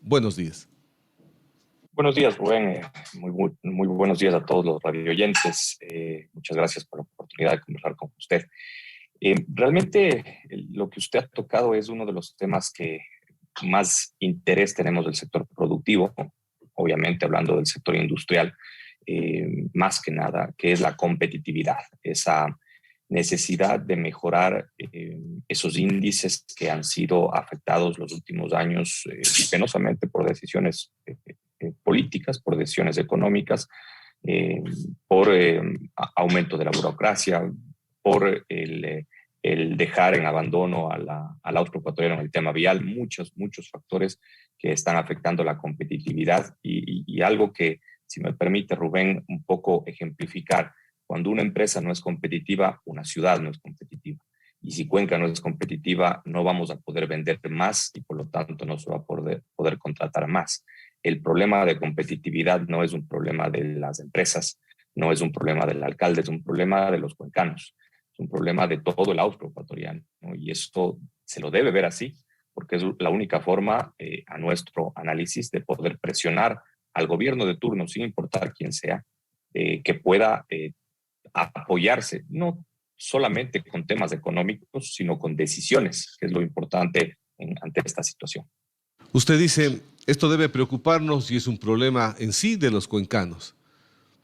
Buenos días. Buenos días, Rubén. Muy buenos días a todos los radioyentes. Muchas gracias por la oportunidad de conversar con usted. Realmente lo que usted ha tocado es uno de los temas que más interés tenemos del sector productivo, obviamente hablando del sector industrial, más que nada, que es la competitividad, esa necesidad de mejorar esos índices que han sido afectados los últimos años penosamente por decisiones políticas, por decisiones económicas, por aumento de la burocracia, por el dejar en abandono al austro ecuatoriano en el tema vial, muchos factores que están afectando la competitividad y algo que, si me permite, Rubén, un poco ejemplificar. Cuando una empresa no es competitiva, una ciudad no es competitiva. Y si Cuenca no es competitiva, no vamos a poder vender más y por lo tanto no se va a poder contratar más. El problema de competitividad no es un problema de las empresas, no es un problema del alcalde, es un problema de los cuencanos, es un problema de todo el austro ecuatoriano, ¿no? Y esto se lo debe ver así, porque es la única forma, a nuestro análisis, de poder presionar al gobierno de turno, sin importar quién sea, que pueda apoyarse, no solamente con temas económicos, sino con decisiones, que es lo importante ante esta situación. Usted dice, esto debe preocuparnos y es un problema en sí de los cuencanos,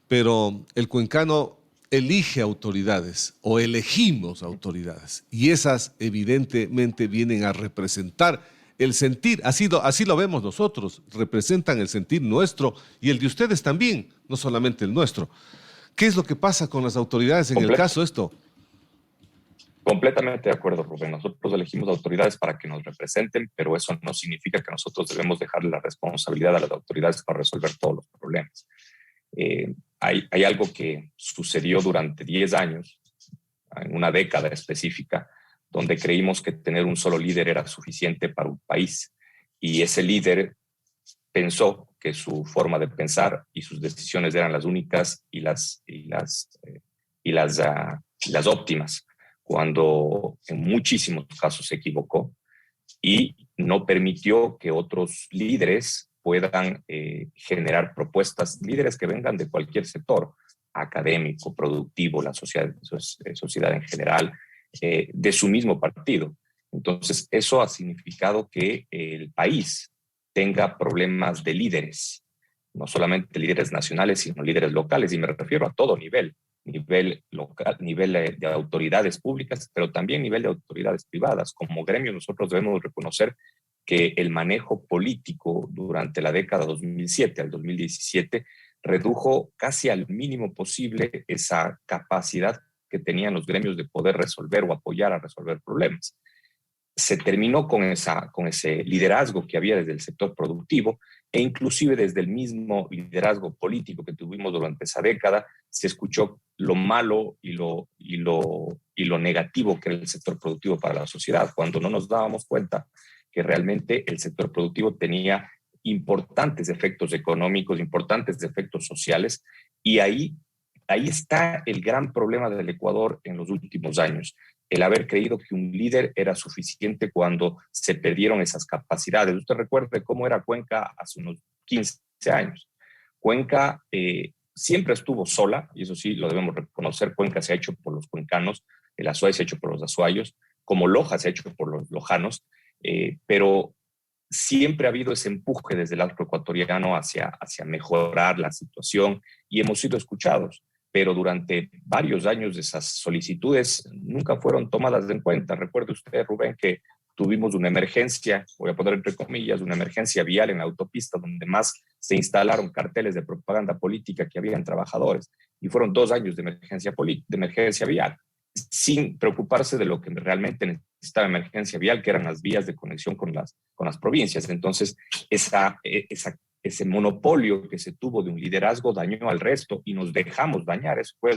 pero el cuencano elige autoridades o elegimos autoridades y esas evidentemente vienen a representar el sentir, así lo vemos nosotros, representan el sentir nuestro y el de ustedes también, no solamente el nuestro. ¿Qué es lo que pasa con las autoridades en el caso esto? Completamente de acuerdo, Rubén. Nosotros elegimos autoridades para que nos representen, pero eso no significa que nosotros debemos dejarle la responsabilidad a las autoridades para resolver todos los problemas. Hay algo que sucedió durante 10 años, en una década específica, donde creímos que tener un solo líder era suficiente para un país. Y ese líder pensó que su forma de pensar y sus decisiones eran las únicas y las óptimas, cuando en muchísimos casos se equivocó y no permitió que otros líderes puedan generar propuestas, líderes que vengan de cualquier sector, académico, productivo, la sociedad en general, de su mismo partido. Entonces, eso ha significado que el país tenga problemas de líderes, no solamente líderes nacionales, sino líderes locales, y me refiero a todo nivel local, nivel de autoridades públicas, pero también nivel de autoridades privadas. Como gremio nosotros debemos reconocer que el manejo político durante la década 2007 al 2017 redujo casi al mínimo posible esa capacidad que tenían los gremios de poder resolver o apoyar a resolver problemas. Se terminó con ese liderazgo que había desde el sector productivo e inclusive desde el mismo liderazgo político que tuvimos durante esa década, se escuchó lo malo y lo negativo que era el sector productivo para la sociedad, cuando no nos dábamos cuenta que realmente el sector productivo tenía importantes efectos económicos, importantes efectos sociales, y ahí está el gran problema del Ecuador en los últimos años, el haber creído que un líder era suficiente cuando se perdieron esas capacidades. Usted recuerde cómo era Cuenca hace unos 15 años. Cuenca siempre estuvo sola, y eso sí lo debemos reconocer. Cuenca se ha hecho por los cuencanos, el Azuay se ha hecho por los azuayos, como Loja se ha hecho por los lojanos, pero siempre ha habido ese empuje desde el austro ecuatoriano hacia mejorar la situación y hemos sido escuchados. Pero durante varios años esas solicitudes nunca fueron tomadas en cuenta. Recuerde usted, Rubén, que tuvimos una emergencia, voy a poner entre comillas, una emergencia vial en la autopista, donde más se instalaron carteles de propaganda política que habían trabajadores, y fueron 2 años de emergencia vial, sin preocuparse de lo que realmente necesitaba emergencia vial, que eran las vías de conexión con las provincias. Entonces, ese monopolio que se tuvo de un liderazgo dañó al resto y nos dejamos dañar. Eso fue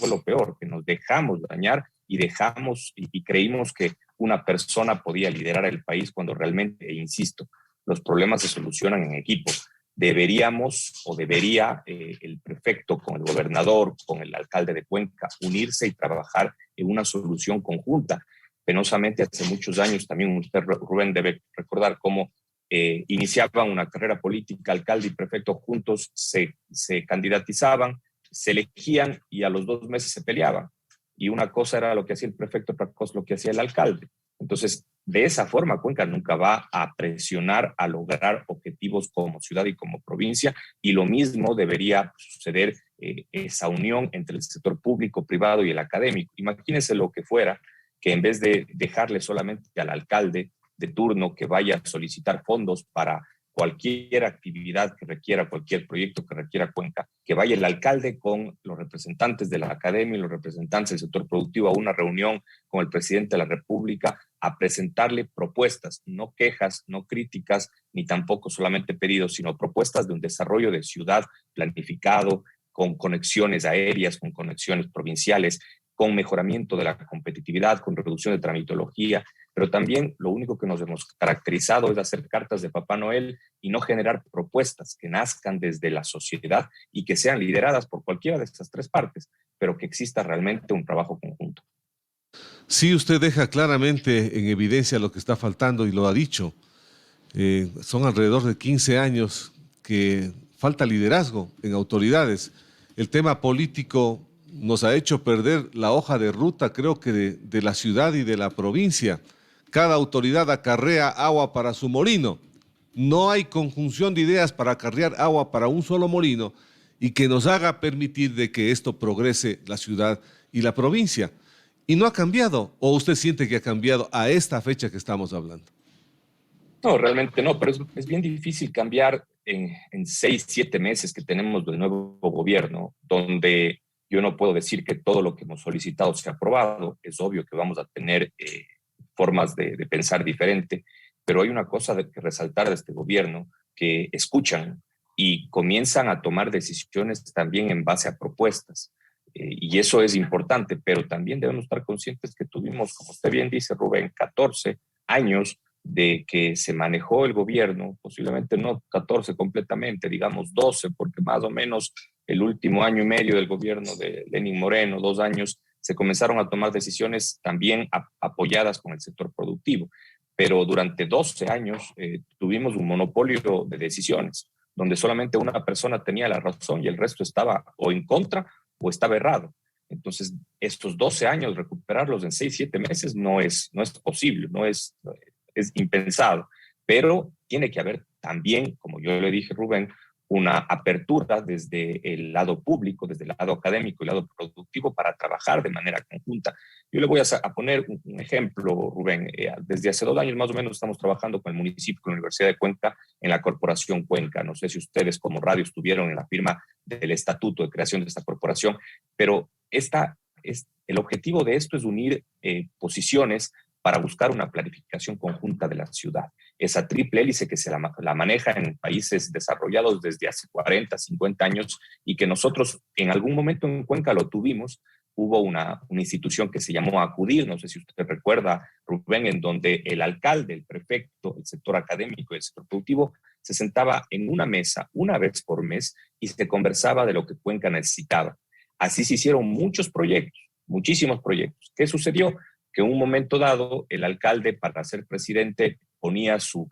lo peor, que nos dejamos dañar y creímos que una persona podía liderar el país cuando realmente, e insisto, los problemas se solucionan en equipo. Debería el prefecto con el gobernador, con el alcalde de Cuenca, unirse y trabajar en una solución conjunta. Penosamente, hace muchos años, también usted, Rubén, debe recordar cómo iniciaban una carrera política, alcalde y prefecto juntos, se candidatizaban, se elegían y a los 2 meses se peleaban. Y una cosa era lo que hacía el prefecto, otra cosa lo que hacía el alcalde. Entonces, de esa forma, Cuenca nunca va a presionar a lograr objetivos como ciudad y como provincia, y lo mismo debería suceder, esa unión entre el sector público, privado y el académico. Imagínense lo que fuera que en vez de dejarle solamente al alcalde de turno que vaya a solicitar fondos para cualquier actividad que requiera, cualquier proyecto que requiera Cuenca, que vaya el alcalde con los representantes de la academia y los representantes del sector productivo a una reunión con el presidente de la República a presentarle propuestas, no quejas, no críticas, ni tampoco solamente pedidos, sino propuestas de un desarrollo de ciudad planificado, con conexiones aéreas, con conexiones provinciales, con mejoramiento de la competitividad, con reducción de tramitología, pero también lo único que nos hemos caracterizado es hacer cartas de Papá Noel y no generar propuestas que nazcan desde la sociedad y que sean lideradas por cualquiera de estas tres partes, pero que exista realmente un trabajo conjunto. Sí, usted deja claramente en evidencia lo que está faltando y lo ha dicho. Son alrededor de 15 años que falta liderazgo en autoridades. El tema político nos ha hecho perder la hoja de ruta, creo que de la ciudad y de la provincia. Cada autoridad acarrea agua para su molino. No hay conjunción de ideas para acarrear agua para un solo molino y que nos haga permitir de que esto progrese la ciudad y la provincia. Y no ha cambiado, o usted siente que ha cambiado a esta fecha que estamos hablando. No, realmente no, pero es bien difícil cambiar en 6, 7 meses que tenemos del nuevo gobierno, donde yo no puedo decir que todo lo que hemos solicitado se ha aprobado. Es obvio que vamos a tener formas de pensar diferente, pero hay una cosa que resaltar de este gobierno, que escuchan y comienzan a tomar decisiones también en base a propuestas. Y eso es importante, pero también debemos estar conscientes que tuvimos, como usted bien dice, Rubén, 14 años de que se manejó el gobierno, posiblemente no 14 completamente, digamos 12, porque más o menos el último año y medio del gobierno de Lenín Moreno, 2 años, se comenzaron a tomar decisiones también apoyadas con el sector productivo. Pero durante 12 años tuvimos un monopolio de decisiones, donde solamente una persona tenía la razón y el resto estaba o en contra o estaba errado. Entonces, estos 12 años, recuperarlos en 6, 7 meses no es posible, es impensado, pero tiene que haber también, como yo le dije, Rubén, una apertura desde el lado público, desde el lado académico y el lado productivo para trabajar de manera conjunta. Yo le voy a poner un ejemplo, Rubén. Desde hace 2 años más o menos estamos trabajando con el municipio, con la Universidad de Cuenca, en la Corporación Cuenca. No sé si ustedes como radio estuvieron en la firma del estatuto de creación de esta corporación, pero el objetivo de esto es unir posiciones para buscar una planificación conjunta de la ciudad. Esa triple hélice que se la maneja en países desarrollados desde hace 40, 50 años y que nosotros en algún momento en Cuenca lo tuvimos. Hubo una institución que se llamó Acudir, no sé si usted recuerda, Rubén, en donde el alcalde, el prefecto, el sector académico y el sector productivo se sentaba en una mesa una vez por mes y se conversaba de lo que Cuenca necesitaba. Así se hicieron muchos proyectos, muchísimos proyectos. ¿Qué sucedió? Que en un momento dado el alcalde para ser presidente ponía su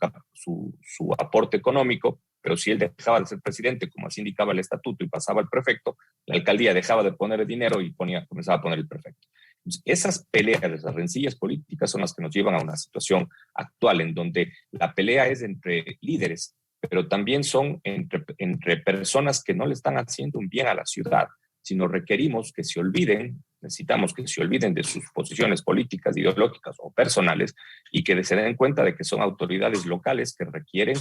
aporte económico, pero si él dejaba de ser presidente, como así indicaba el estatuto, y pasaba al prefecto, la alcaldía dejaba de poner el dinero y comenzaba a poner el prefecto. Entonces, esas peleas, esas rencillas políticas son las que nos llevan a una situación actual en donde la pelea es entre líderes, pero también son entre personas que no le están haciendo un bien a la ciudad, sino requerimos que se olviden, necesitamos que se olviden de sus posiciones políticas, ideológicas o personales y que se den cuenta de que son autoridades locales que requieren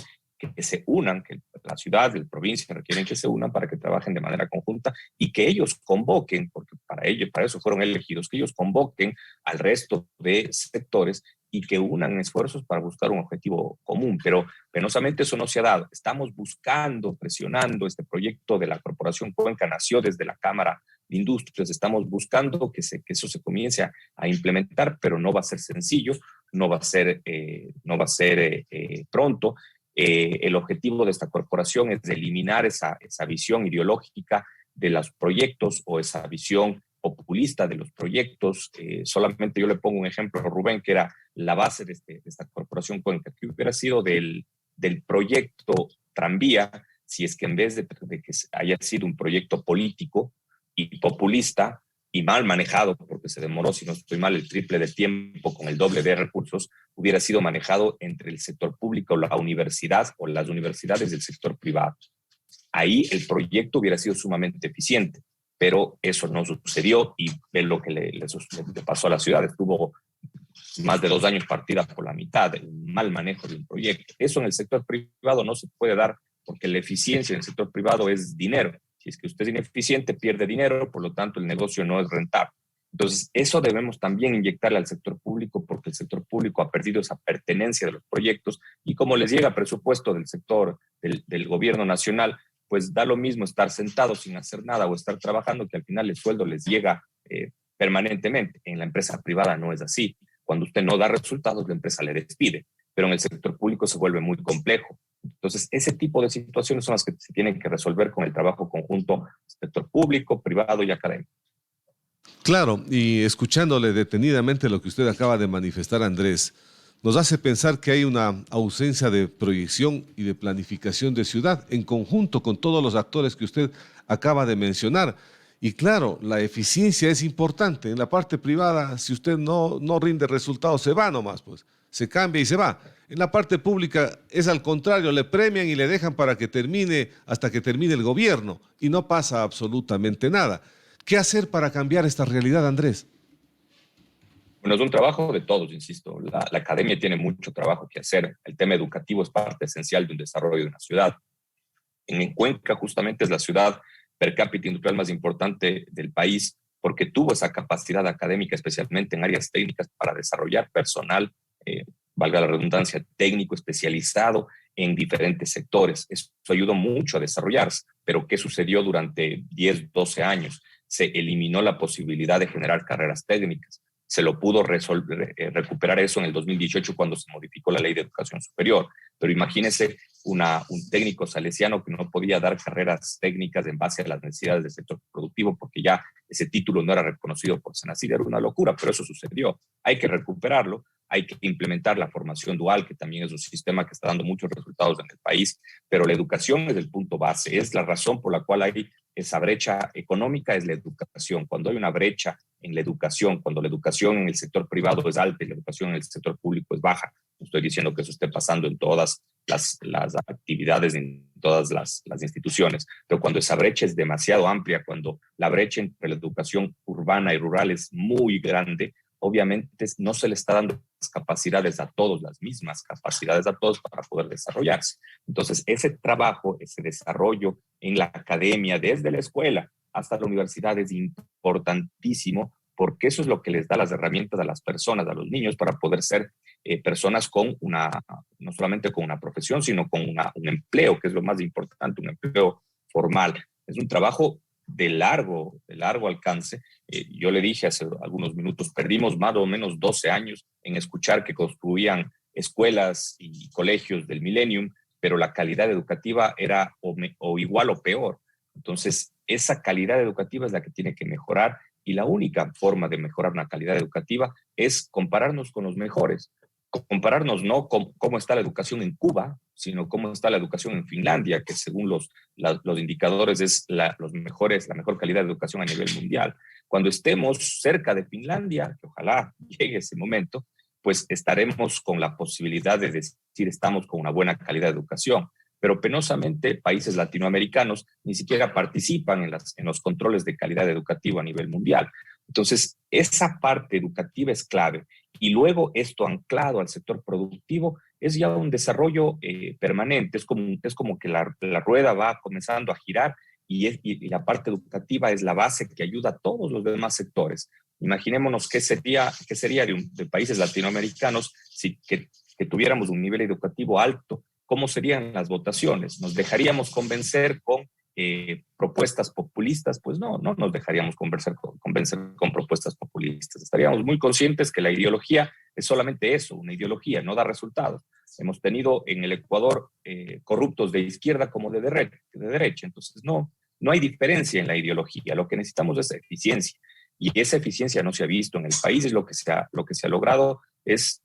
que se unan, que la ciudad, la provincia requieren que se unan para que trabajen de manera conjunta y que ellos convoquen, porque para eso fueron elegidos, que ellos convoquen al resto de sectores y que unan esfuerzos para buscar un objetivo común. Pero penosamente eso no se ha dado. Estamos buscando, presionando. Este proyecto de la Corporación Cuenca nació desde la Cámara de Industrias. Estamos buscando que eso se comience a implementar, pero no va a ser sencillo, no va a ser pronto. El objetivo de esta corporación es de eliminar esa visión ideológica de los proyectos o esa visión populista de los proyectos. Solamente yo le pongo un ejemplo, Rubén, que era la base de esta corporación Cuenca, que hubiera sido del del proyecto tranvía, si es que en vez de que haya sido un proyecto político y populista y mal manejado, porque se demoró, si no estoy mal, el triple de tiempo con el doble de recursos, hubiera sido manejado entre el sector público, la universidad o las universidades del sector privado. Ahí el proyecto hubiera sido sumamente eficiente, pero eso no sucedió y ve lo que le pasó a la ciudad. Estuvo más de 2 años partida por la mitad, el mal manejo de un proyecto. Eso en el sector privado no se puede dar porque la eficiencia en el sector privado es dinero. Si es que usted es ineficiente, pierde dinero, por lo tanto el negocio no es rentable. Entonces, eso debemos también inyectarle al sector público porque el sector público ha perdido esa pertenencia de los proyectos y como les llega presupuesto del sector del gobierno nacional, pues da lo mismo estar sentados sin hacer nada o estar trabajando que al final el sueldo les llega permanentemente. En la empresa privada no es así. Cuando usted no da resultados, la empresa le despide, pero en el sector público se vuelve muy complejo. Entonces, ese tipo de situaciones son las que se tienen que resolver con el trabajo conjunto sector público, privado y académico. Claro, y escuchándole detenidamente lo que usted acaba de manifestar, Andrés, nos hace pensar que hay una ausencia de proyección y de planificación de ciudad en conjunto con todos los actores que usted acaba de mencionar. Y claro, la eficiencia es importante. En la parte privada, si usted no rinde resultados, se va nomás, pues se cambia y se va. En la parte pública es al contrario, le premian y le dejan para que termine hasta que termine el gobierno y no pasa absolutamente nada. ¿Qué hacer para cambiar esta realidad, Andrés? Bueno, es un trabajo de todos, insisto. La academia tiene mucho trabajo que hacer. El tema educativo es parte esencial de un desarrollo de una ciudad. En Cuenca justamente es la ciudad per cápita industrial más importante del país porque tuvo esa capacidad académica, especialmente en áreas técnicas, para desarrollar personal, valga la redundancia, técnico especializado en diferentes sectores. Eso ayudó mucho a desarrollarse, pero ¿qué sucedió durante 10, 12 años? Se eliminó la posibilidad de generar carreras técnicas. Se lo pudo recuperar eso en el 2018 cuando se modificó la ley de educación superior. Pero imagínese un técnico salesiano que no podía dar carreras técnicas en base a las necesidades del sector productivo porque ya ese título no era reconocido por Senacid. Era una locura, pero eso sucedió. Hay que recuperarlo, hay que implementar la formación dual, que también es un sistema que está dando muchos resultados en el país, pero la educación es el punto base, es la razón por la cual hay esa brecha económica, es la educación. Cuando hay una brecha en la educación, cuando la educación en el sector privado es alta y la educación en el sector público es baja, no estoy diciendo que eso esté pasando en todas las actividades, en todas las instituciones, pero cuando esa brecha es demasiado amplia, cuando la brecha entre la educación urbana y rural es muy grande, obviamente no se le está dando las capacidades a todos, las mismas capacidades a todos para poder desarrollarse. Entonces, ese trabajo, ese desarrollo en la academia, desde la escuela hasta la universidad, es importantísimo porque eso es lo que les da las herramientas a las personas, a los niños, para poder ser personas con no solamente con una profesión, sino con un empleo, que es lo más importante, un empleo formal. Es un trabajo de largo alcance. Yo le dije hace algunos minutos, perdimos más o menos 12 años en escuchar que construían escuelas y colegios del Millennium, pero la calidad educativa era o igual o peor. Entonces, esa calidad educativa es la que tiene que mejorar y la única forma de mejorar una calidad educativa es compararnos con los mejores. Compararnos no con cómo está la educación en Cuba, sino cómo está la educación en Finlandia, que según los indicadores es la mejor calidad de educación a nivel mundial. Cuando estemos cerca de Finlandia, que ojalá llegue ese momento, pues estaremos con la posibilidad de decir estamos con una buena calidad de educación. Pero penosamente países latinoamericanos ni siquiera participan en los controles de calidad educativa a nivel mundial. Entonces, esa parte educativa es clave. Y luego esto anclado al sector productivo es ya un desarrollo permanente, es como que la rueda va comenzando a girar y la parte educativa es la base que ayuda a todos los demás sectores. Imaginémonos qué sería de países latinoamericanos que tuviéramos un nivel educativo alto. ¿Cómo serían las votaciones? ¿Nos dejaríamos convencer con propuestas populistas? Pues no nos dejaríamos convencer con propuestas populistas. Estaríamos muy conscientes que la ideología es solamente eso, una ideología, no da resultados. Hemos tenido en el Ecuador corruptos de izquierda como de derecha, entonces no hay diferencia en la ideología. Lo que necesitamos es eficiencia y esa eficiencia no se ha visto en el país, es lo que se ha logrado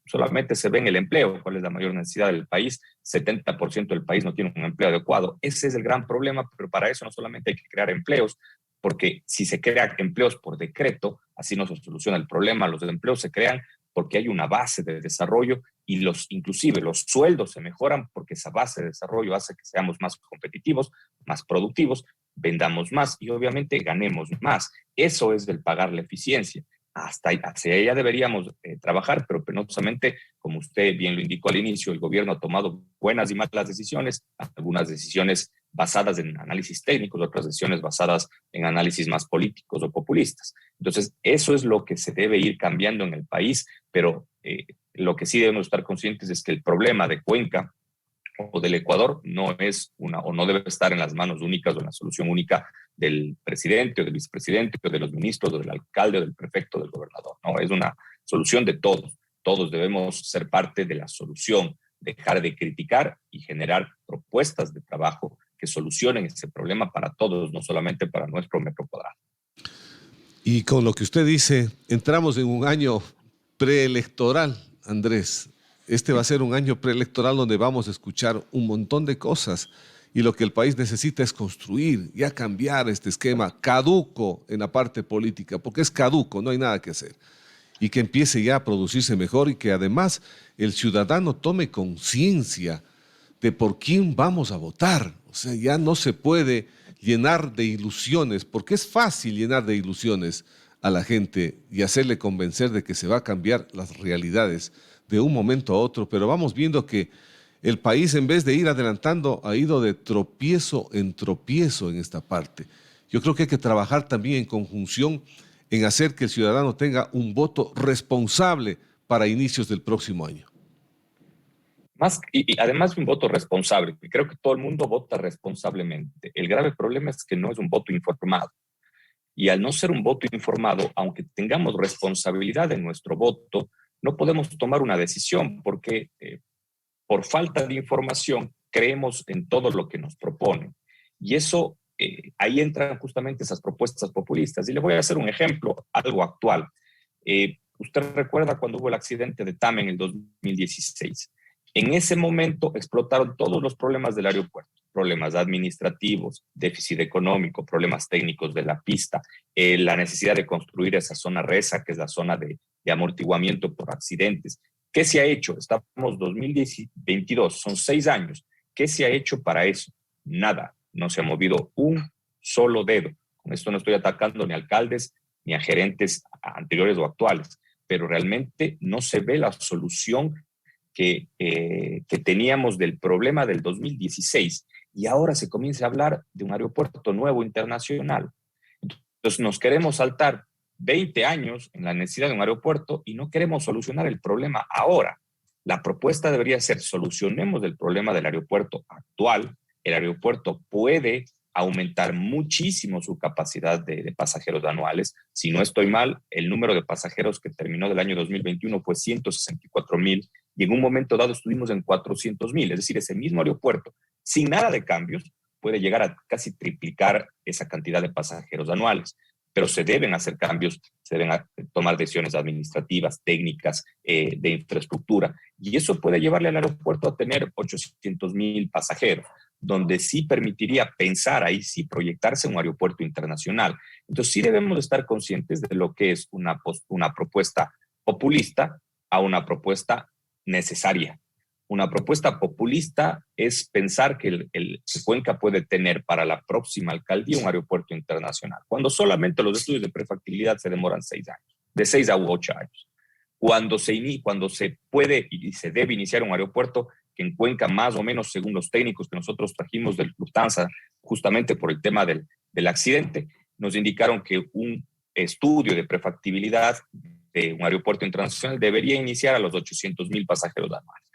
solamente se ve en el empleo, cuál es la mayor necesidad del país. 70% del país no tiene un empleo adecuado. Ese es el gran problema, pero para eso no solamente hay que crear empleos, porque si se crean empleos por decreto, así no se soluciona el problema. Los empleos se crean porque hay una base de desarrollo y inclusive los sueldos se mejoran porque esa base de desarrollo hace que seamos más competitivos, más productivos, vendamos más y obviamente ganemos más. Eso es del pagar la eficiencia. Hacia ella deberíamos trabajar, pero penosamente, como usted bien lo indicó al inicio, el gobierno ha tomado buenas y malas decisiones, algunas decisiones basadas en análisis técnicos, otras decisiones basadas en análisis más políticos o populistas. Entonces, eso es lo que se debe ir cambiando en el país, pero lo que sí debemos estar conscientes es que el problema de Cuenca o del Ecuador no es o no debe estar en las manos únicas o en la solución única del presidente o del vicepresidente o de los ministros o del alcalde o del prefecto o del gobernador. No, es una solución de todos. Todos debemos ser parte de la solución, dejar de criticar y generar propuestas de trabajo que solucionen ese problema para todos, no solamente para nuestro metro cuadrado. Y con lo que usted dice, entramos en un año preelectoral, Andrés. Este va a ser un año preelectoral donde vamos a escuchar un montón de cosas y lo que el país necesita es construir, ya cambiar este esquema caduco en la parte política, porque es caduco, no hay nada que hacer. Y que empiece ya a producirse mejor y que además el ciudadano tome conciencia de por quién vamos a votar. O sea, ya no se puede llenar de ilusiones, porque es fácil llenar de ilusiones a la gente y hacerle convencer de que se va a cambiar las realidades de un momento a otro, pero vamos viendo que el país, en vez de ir adelantando, ha ido de tropiezo en esta parte. Yo creo que hay que trabajar también en conjunción en hacer que el ciudadano tenga un voto responsable para inicios del próximo año. Y además de un voto responsable, que creo que todo el mundo vota responsablemente. El grave problema es que no es un voto informado. Y al no ser un voto informado, aunque tengamos responsabilidad en nuestro voto, no podemos tomar una decisión porque por falta de información creemos en todo lo que nos proponen. Y eso, ahí entran justamente esas propuestas populistas. Y le voy a hacer un ejemplo, algo actual. Usted recuerda cuando hubo el accidente de TAM en el 2016. En ese momento explotaron todos los problemas del aeropuerto, problemas administrativos, déficit económico, problemas técnicos de la pista, la necesidad de construir esa zona RESA, que es la zona de amortiguamiento por accidentes. ¿Qué se ha hecho? Estamos en 2022, son 6 años. ¿Qué se ha hecho para eso? Nada, no se ha movido un solo dedo. Con esto no estoy atacando ni a alcaldes ni a gerentes anteriores o actuales, pero realmente no se ve la solución que teníamos del problema del 2016 y ahora se comienza a hablar de un aeropuerto nuevo internacional. Entonces nos queremos saltar 20 años en la necesidad de un aeropuerto y no queremos solucionar el problema ahora. La propuesta debería ser solucionemos el problema del aeropuerto actual. El aeropuerto puede aumentar muchísimo su capacidad de pasajeros anuales. Si no estoy mal, el número de pasajeros que terminó del año 2021 fue 164,000 y en un momento dado estuvimos en 400,000. Es decir, ese mismo aeropuerto, sin nada de cambios, puede llegar a casi triplicar esa cantidad de pasajeros anuales. Pero se deben hacer cambios, se deben tomar decisiones administrativas, técnicas, de infraestructura. Y eso puede llevarle al aeropuerto a tener 800,000 pasajeros, donde sí permitiría pensar ahí, sí proyectarse un aeropuerto internacional. Entonces sí debemos estar conscientes de lo que es una propuesta populista a una propuesta necesaria. Una propuesta populista es pensar que Cuenca puede tener para la próxima alcaldía un aeropuerto internacional, cuando solamente los estudios de prefactibilidad se demoran 6 años, de 6 a 8 años. Cuando se puede y se debe iniciar un aeropuerto que en Cuenca, más o menos, según los técnicos que nosotros trajimos del Lufthansa, justamente por el tema del accidente, nos indicaron que un estudio de prefactibilidad de un aeropuerto internacional debería iniciar a los 800,000 pasajeros anuales.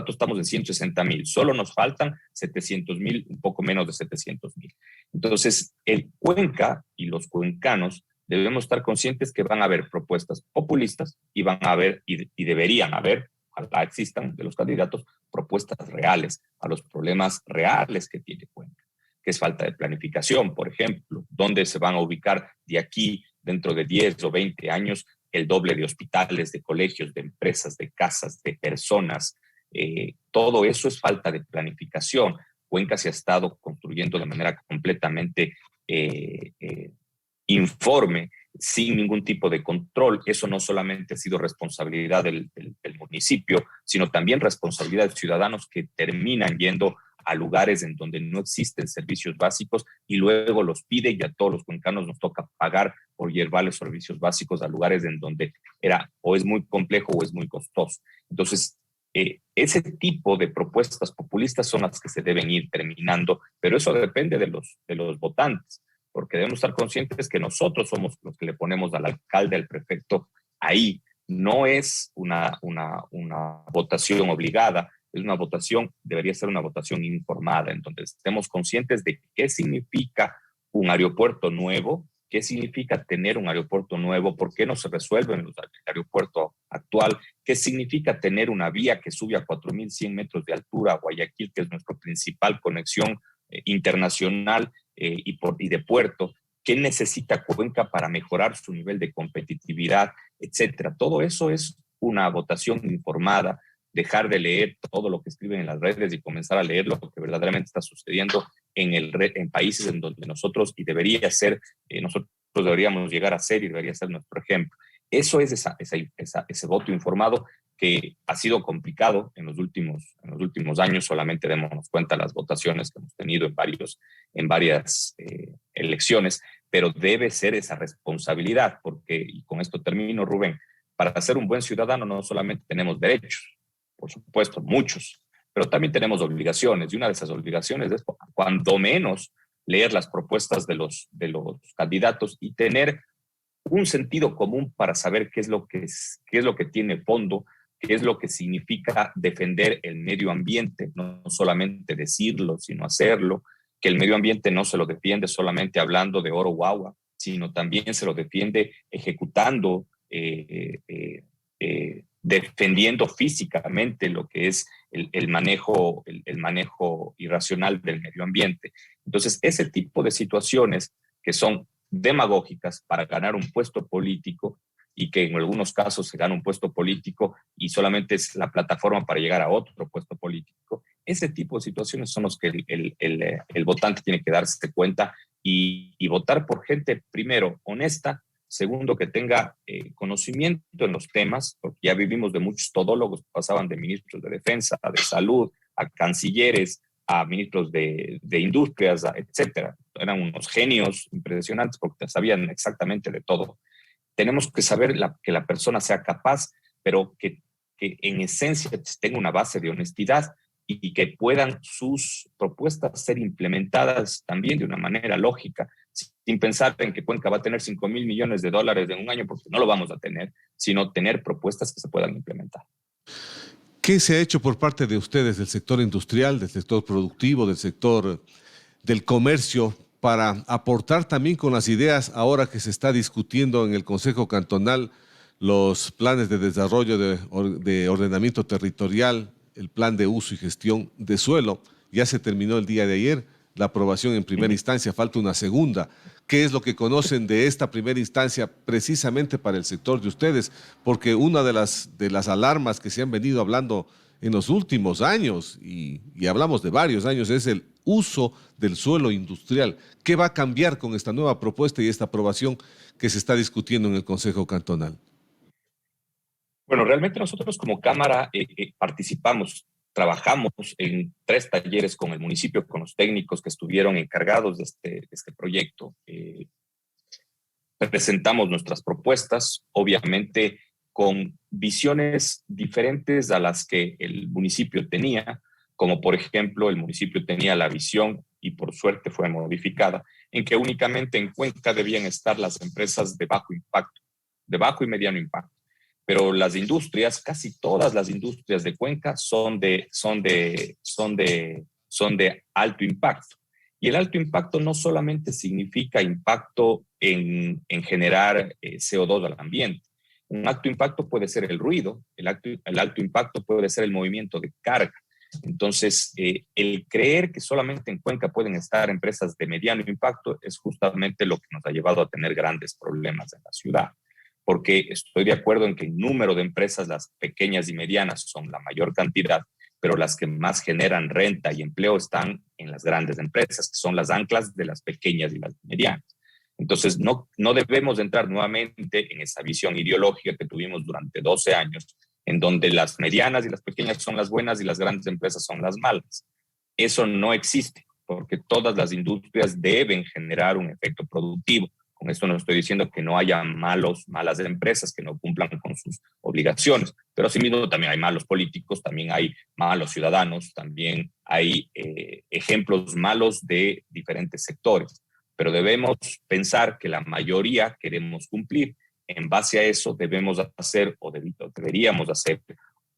Estamos en 160,000, solo nos faltan 700,000, un poco menos de 700,000. Entonces, el Cuenca y los cuencanos debemos estar conscientes que van a haber propuestas populistas y van a haber, y deberían haber, ojalá existan de los candidatos, propuestas reales a los problemas reales que tiene Cuenca, que es falta de planificación, por ejemplo, dónde se van a ubicar de aquí dentro de 10 o 20 años el doble de hospitales, de colegios, de empresas, de casas, de personas. Todo eso es falta de planificación. Cuenca se ha estado construyendo de manera completamente informe, sin ningún tipo de control. Eso no solamente ha sido responsabilidad del municipio, sino también responsabilidad de ciudadanos que terminan yendo a lugares en donde no existen servicios básicos y luego los pide, y a todos los cuencanos nos toca pagar por llevar los servicios básicos a lugares en donde era o es muy complejo o es muy costoso. Entonces, ese tipo de propuestas populistas son las que se deben ir terminando, pero eso depende de los votantes, porque debemos estar conscientes que nosotros somos los que le ponemos al alcalde, al prefecto ahí. No es una votación obligada, es una votación, debería ser una votación informada, en donde estemos conscientes de qué significa un aeropuerto nuevo, qué significa tener un aeropuerto nuevo, por qué no se resuelve en el aeropuerto actual, qué significa tener una vía que sube a 4.100 metros de altura a Guayaquil, que es nuestra principal conexión internacional y de puerto, qué necesita Cuenca para mejorar su nivel de competitividad, etcétera. Todo eso es una votación informada, dejar de leer todo lo que escriben en las redes y comenzar a leer lo que verdaderamente está sucediendo en países en donde nosotros, y debería ser, nosotros deberíamos llegar a ser y debería ser nuestro ejemplo. Eso es ese voto informado que ha sido complicado en los últimos años. Solamente démonos cuenta las votaciones que hemos tenido en varias elecciones, pero debe ser esa responsabilidad, porque, y con esto termino, Rubén, para ser un buen ciudadano no solamente tenemos derechos, por supuesto, muchos, pero también tenemos obligaciones, y una de esas obligaciones es, cuando menos, leer las propuestas de los candidatos y tener un sentido común para saber qué es lo que tiene fondo, qué es lo que significa defender el medio ambiente, no solamente decirlo, sino hacerlo, que el medio ambiente no se lo defiende solamente hablando de oro o agua, sino también se lo defiende ejecutando, defendiendo físicamente lo que es el manejo irracional del medio ambiente. Entonces, ese tipo de situaciones que son demagógicas para ganar un puesto político, y que en algunos casos se gana un puesto político y solamente es la plataforma para llegar a otro puesto político, ese tipo de situaciones son los que el votante tiene que darse cuenta y votar por gente, primero, honesta, segundo, que tenga conocimiento en los temas, porque ya vivimos de muchos todólogos que pasaban de ministros de defensa, de salud, a cancilleres, a ministros de industrias, etcétera. Eran unos genios impresionantes porque sabían exactamente de todo. Tenemos que saber que la persona sea capaz, pero que en esencia tenga una base de honestidad y que puedan sus propuestas ser implementadas también de una manera lógica, sin pensar en que Cuenca va a tener 5.000 millones de dólares en un año, porque no lo vamos a tener, sino tener propuestas que se puedan implementar. ¿Qué se ha hecho por parte de ustedes del sector industrial, del sector productivo, del sector del comercio, para aportar también con las ideas ahora que se está discutiendo en el Consejo Cantonal los planes de desarrollo de ordenamiento territorial, el plan de uso y gestión de suelo? Ya se terminó el día de ayer la aprobación en primera instancia, falta una segunda. ¿Qué es lo que conocen de esta primera instancia precisamente para el sector de ustedes? Porque una de las alarmas que se han venido hablando en los últimos años, y hablamos de varios años, es el uso del suelo industrial. ¿Qué va a cambiar con esta nueva propuesta y esta aprobación que se está discutiendo en el Consejo Cantonal? Bueno, realmente nosotros como Cámara trabajamos en 3 talleres con el municipio, con los técnicos que estuvieron encargados de este proyecto. Presentamos nuestras propuestas, obviamente con visiones diferentes a las que el municipio tenía, como por ejemplo el municipio tenía la visión, y por suerte fue modificada, en que únicamente en Cuenca debían estar las empresas de bajo impacto, de bajo y mediano impacto. Pero las industrias, casi todas las industrias de Cuenca son de alto impacto. Y el alto impacto no solamente significa impacto en generar CO2 al ambiente. Un alto impacto puede ser el ruido, el alto impacto puede ser el movimiento de carga. Entonces, el creer que solamente en Cuenca pueden estar empresas de mediano impacto es justamente lo que nos ha llevado a tener grandes problemas en la ciudad. porque estoy de acuerdo en que el número de empresas, las pequeñas y medianas, son la mayor cantidad, pero las que más generan renta y empleo están en las grandes empresas, que son las anclas de las pequeñas y las medianas. Entonces, no debemos entrar nuevamente en esa visión ideológica que tuvimos durante 12 años, en donde las medianas y las pequeñas son las buenas y las grandes empresas son las malas. Eso no existe, porque todas las industrias deben generar un efecto productivo. Con esto no estoy diciendo que no haya malas empresas que no cumplan con sus obligaciones, pero asimismo también hay malos políticos, también hay malos ciudadanos, también hay ejemplos malos de diferentes sectores. Pero debemos pensar que la mayoría queremos cumplir. En base a eso debemos hacer o deberíamos hacer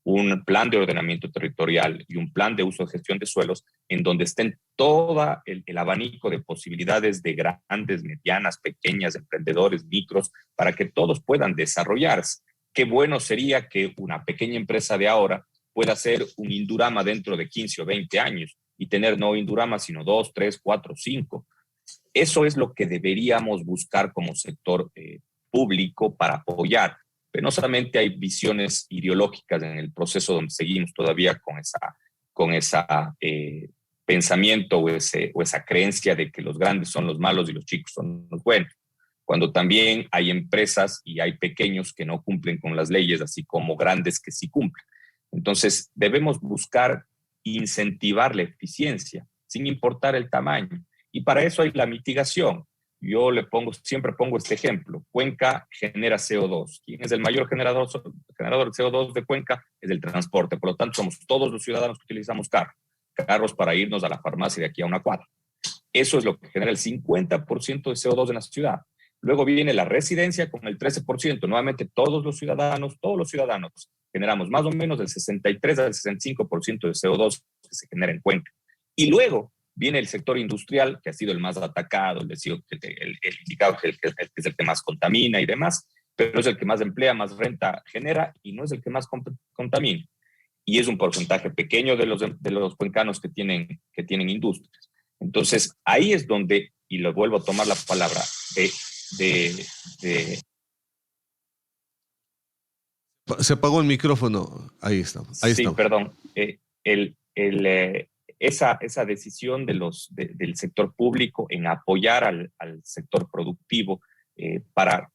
un plan de ordenamiento territorial y un plan de uso de gestión de suelos en donde estén todo el abanico de posibilidades de grandes, medianas, pequeñas, emprendedores, micros, para que todos puedan desarrollarse. Qué bueno sería que una pequeña empresa de ahora pueda ser un Indurama dentro de 15 o 20 años y tener no Indurama, sino 2, 3, 4, 5. Eso es lo que deberíamos buscar como sector público para apoyar. Pero no solamente hay visiones ideológicas en el proceso donde seguimos todavía con esa pensamiento o esa creencia de que los grandes son los malos y los chicos son los buenos, cuando también hay empresas y hay pequeños que no cumplen con las leyes, así como grandes que sí cumplen. Entonces, debemos buscar incentivar la eficiencia, sin importar el tamaño. Y para eso hay la mitigación. Yo siempre pongo este ejemplo. Cuenca genera CO2. ¿Quién es el mayor generador de CO2 de Cuenca? Es el transporte. Por lo tanto, somos todos los ciudadanos que utilizamos carros para irnos a la farmacia de aquí a una cuadra. Eso es lo que genera el 50% de CO2 en la ciudad. Luego viene la residencia con el 13%. Nuevamente, todos los ciudadanos generamos más o menos del 63 al 65% de CO2 que se genera en Cuenca. Y luego viene el sector industrial, que ha sido el más atacado, el indicado que es el que más contamina y demás, pero es el que más emplea, más renta genera y no es el que más contamina. Y es un porcentaje pequeño de los cuencanos que tienen industrias. Entonces, ahí es donde, y lo vuelvo a tomar la palabra, Se apagó el micrófono. Ahí estamos. Sí, perdón. Esa decisión del sector público en apoyar al sector productivo para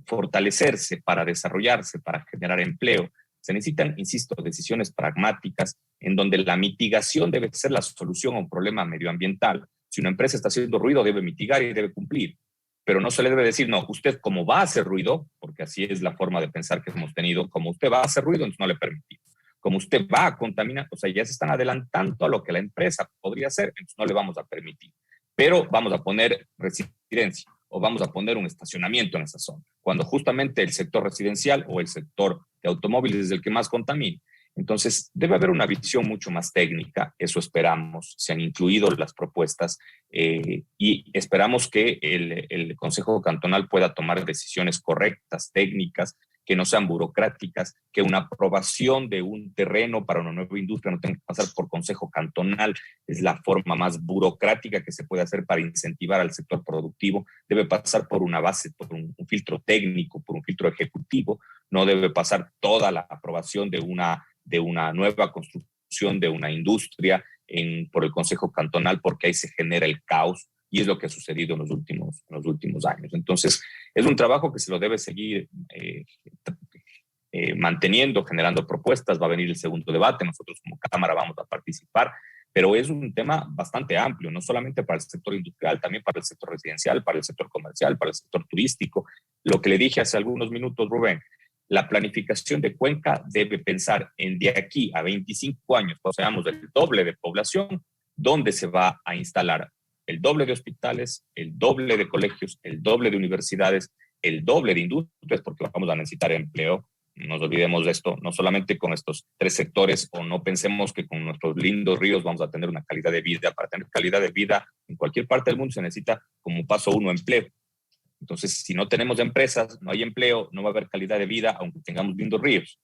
fortalecerse, para desarrollarse, para generar empleo. Se necesitan, insisto, decisiones pragmáticas en donde la mitigación debe ser la solución a un problema medioambiental. Si una empresa está haciendo ruido, debe mitigar y debe cumplir. Pero no se le debe decir, no, usted como va a hacer ruido, porque así es la forma de pensar que hemos tenido, como usted va a hacer ruido, entonces no le permitimos. Como usted va a contaminar, o sea, ya se están adelantando a lo que la empresa podría hacer, entonces no le vamos a permitir. Pero vamos a poner residencia o vamos a poner un estacionamiento en esa zona, cuando justamente el sector residencial o el sector de automóviles es el que más contamina. Entonces, debe haber una visión mucho más técnica, eso esperamos, se han incluido las propuestas y esperamos que el Consejo Cantonal pueda tomar decisiones correctas, técnicas, que no sean burocráticas, que una aprobación de un terreno para una nueva industria no tenga que pasar por Consejo Cantonal, es la forma más burocrática que se puede hacer para incentivar al sector productivo, debe pasar por una base, por un filtro técnico, por un filtro ejecutivo, no debe pasar toda la aprobación de una nueva construcción de una industria por el Consejo Cantonal, porque ahí se genera el caos y es lo que ha sucedido en los últimos años. Entonces, es un trabajo que se lo debe seguir manteniendo, generando propuestas. Va a venir el segundo debate, nosotros como Cámara vamos a participar, pero es un tema bastante amplio, no solamente para el sector industrial, también para el sector residencial, para el sector comercial, para el sector turístico. Lo que le dije hace algunos minutos, Rubén, la planificación de Cuenca debe pensar en de aquí a 25 años, cuando seamos el doble de población, dónde se va a instalar el doble de hospitales, el doble de colegios, el doble de universidades, el doble de industrias, porque vamos a necesitar empleo. No nos olvidemos de esto, no solamente con estos tres sectores, o no pensemos que con nuestros lindos ríos vamos a tener una calidad de vida. Para tener calidad de vida en cualquier parte del mundo se necesita como paso uno empleo. Entonces, si no tenemos empresas, no hay empleo, no va a haber calidad de vida, aunque tengamos lindos ríos.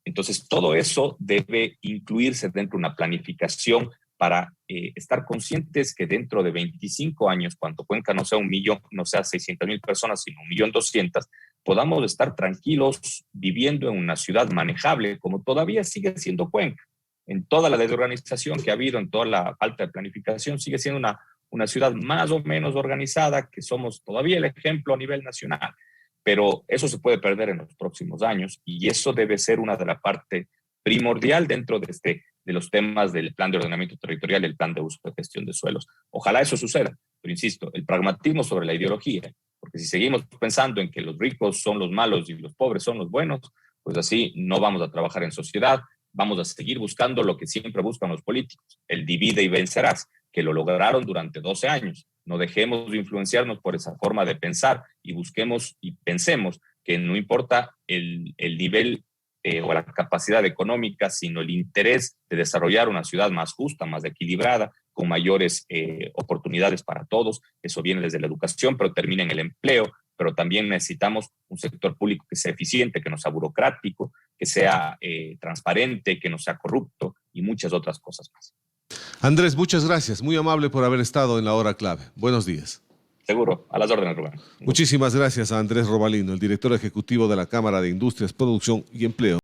Entonces, todo eso debe incluirse dentro de una planificación para estar conscientes que dentro de 25 años, cuando Cuenca no sea 1 millón, no sea 600,000 personas, sino 1,200,000, podamos estar tranquilos viviendo en una ciudad manejable, como todavía sigue siendo Cuenca. En toda la desorganización que ha habido, en toda la falta de planificación, sigue siendo una ciudad más o menos organizada, que somos todavía el ejemplo a nivel nacional. Pero eso se puede perder en los próximos años y eso debe ser una de las partes primordial dentro de los temas del plan de ordenamiento territorial y el plan de uso de gestión de suelos. Ojalá eso suceda, pero insisto, el pragmatismo sobre la ideología, porque si seguimos pensando en que los ricos son los malos y los pobres son los buenos, pues así no vamos a trabajar en sociedad, vamos a seguir buscando lo que siempre buscan los políticos, el divide y vencerás, que lo lograron durante 12 años. No dejemos de influenciarnos por esa forma de pensar y busquemos y pensemos que no importa el nivel o la capacidad económica, sino el interés de desarrollar una ciudad más justa, más equilibrada, con mayores oportunidades para todos. Eso viene desde la educación, pero termina en el empleo, pero también necesitamos un sector público que sea eficiente, que no sea burocrático, que sea transparente, que no sea corrupto y muchas otras cosas más. Andrés, muchas gracias. Muy amable por haber estado en la hora clave. Buenos días. Seguro, a las órdenes, Rubén. Muchísimas gracias a Andrés Robalino, el director ejecutivo de la Cámara de Industrias, Producción y Empleo.